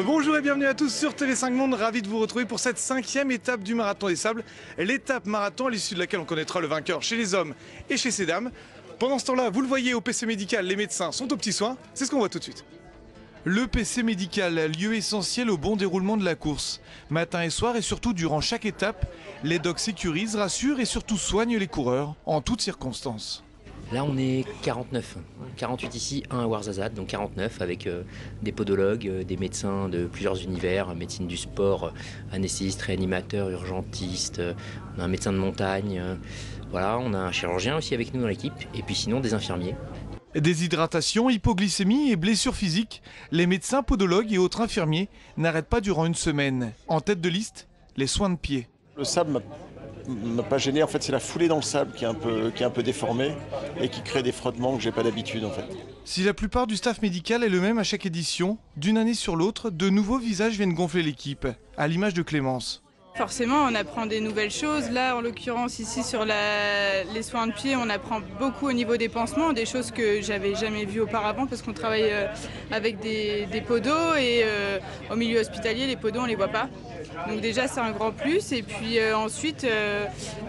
Bonjour et bienvenue à tous sur TV5 Monde, ravi de vous retrouver pour cette 5e étape du Marathon des Sables. L'étape marathon à l'issue de laquelle on connaîtra le vainqueur chez les hommes et chez ces dames. Pendant ce temps-là, vous le voyez au PC médical, les médecins sont aux petits soins, c'est ce qu'on voit tout de suite. Le PC médical, lieu essentiel au bon déroulement de la course. Matin et soir et surtout durant chaque étape, les docs sécurisent, rassurent et surtout soignent les coureurs en toutes circonstances. Là on est 49, 48 ici, 1 à Ouarzazate, donc 49 avec des podologues, des médecins de plusieurs univers, médecine du sport, anesthésiste, réanimateur, urgentiste, on a un médecin de montagne, voilà, on a un chirurgien aussi avec nous dans l'équipe, et puis sinon des infirmiers. Déshydratation, hypoglycémie et blessures physiques, les médecins, podologues et autres infirmiers n'arrêtent pas durant une semaine. En tête de liste, les soins de pied. Le sable m'a pas gêné, en fait c'est la foulée dans le sable qui est un peu déformée et qui crée des frottements que j'ai pas d'habitude en fait. Si la plupart du staff médical est le même à chaque édition, d'une année sur l'autre, de nouveaux visages viennent gonfler l'équipe, à l'image de Clémence. Forcément, on apprend des nouvelles choses. Là, en l'occurrence, ici, sur les soins de pied, on apprend beaucoup au niveau des pansements, des choses que j'avais jamais vues auparavant parce qu'on travaille avec des podos et au milieu hospitalier, les podos, on les voit pas. Donc déjà, c'est un grand plus. Et puis ensuite,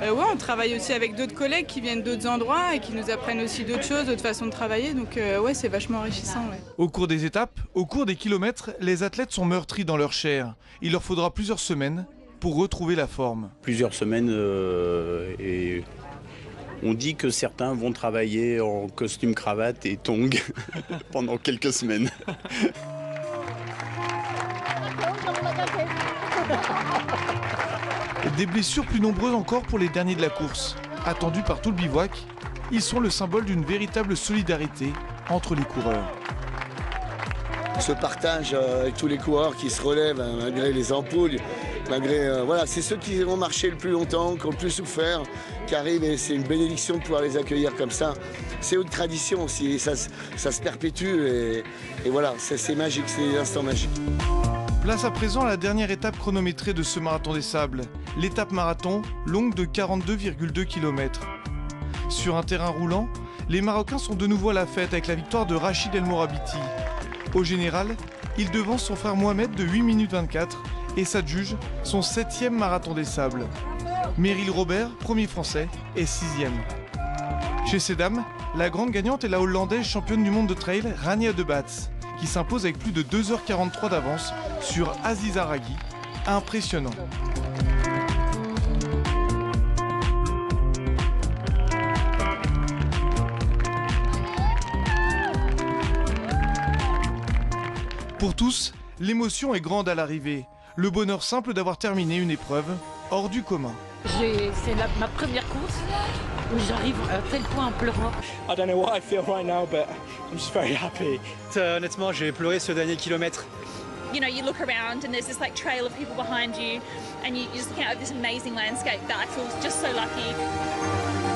on travaille aussi avec d'autres collègues qui viennent d'autres endroits et qui nous apprennent aussi d'autres choses, d'autres façons de travailler. Donc c'est vachement enrichissant. Ouais. Au cours des étapes, au cours des kilomètres, les athlètes sont meurtris dans leur chair. Il leur faudra plusieurs semaines pour retrouver la forme. Plusieurs semaines et on dit que certains vont travailler en costume cravate et tongs pendant quelques semaines. Des blessures plus nombreuses encore pour les derniers de la course. Attendus par tout le bivouac, ils sont le symbole d'une véritable solidarité entre les coureurs. Ce partage avec tous les coureurs qui se relèvent malgré les ampoules, malgré voilà, c'est ceux qui vont marcher le plus longtemps, qui ont le plus souffert, qui arrivent et c'est une bénédiction de pouvoir les accueillir comme ça. C'est une tradition aussi, ça se perpétue et voilà, c'est magique, c'est des instants magiques. Place à présent à la dernière étape chronométrée de ce Marathon des Sables, l'étape marathon longue de 42,2 km. Sur un terrain roulant, les Marocains sont de nouveau à la fête avec la victoire de Rachid El Morabiti. Au général, il devance son frère Mohamed de 8 minutes 24 et s'adjuge son 7e Marathon des Sables. Meryl Robert, premier français, est 6e. Chez ces dames, la grande gagnante est la Hollandaise championne du monde de trail Rania de Bats, qui s'impose avec plus de 2h43 d'avance sur Aziza Raghi. Impressionnant. Pour tous, l'émotion est grande à l'arrivée. Le bonheur simple d'avoir terminé une épreuve hors du commun. C'est ma première course où j'arrive à tel point en pleurant. I don't know what I feel right now, but I'm just very happy. Honnêtement, j'ai pleuré ce dernier kilomètre. You know, you look around and there's this like trail of people behind you and you just look out at this amazing landscape that I feel just so lucky.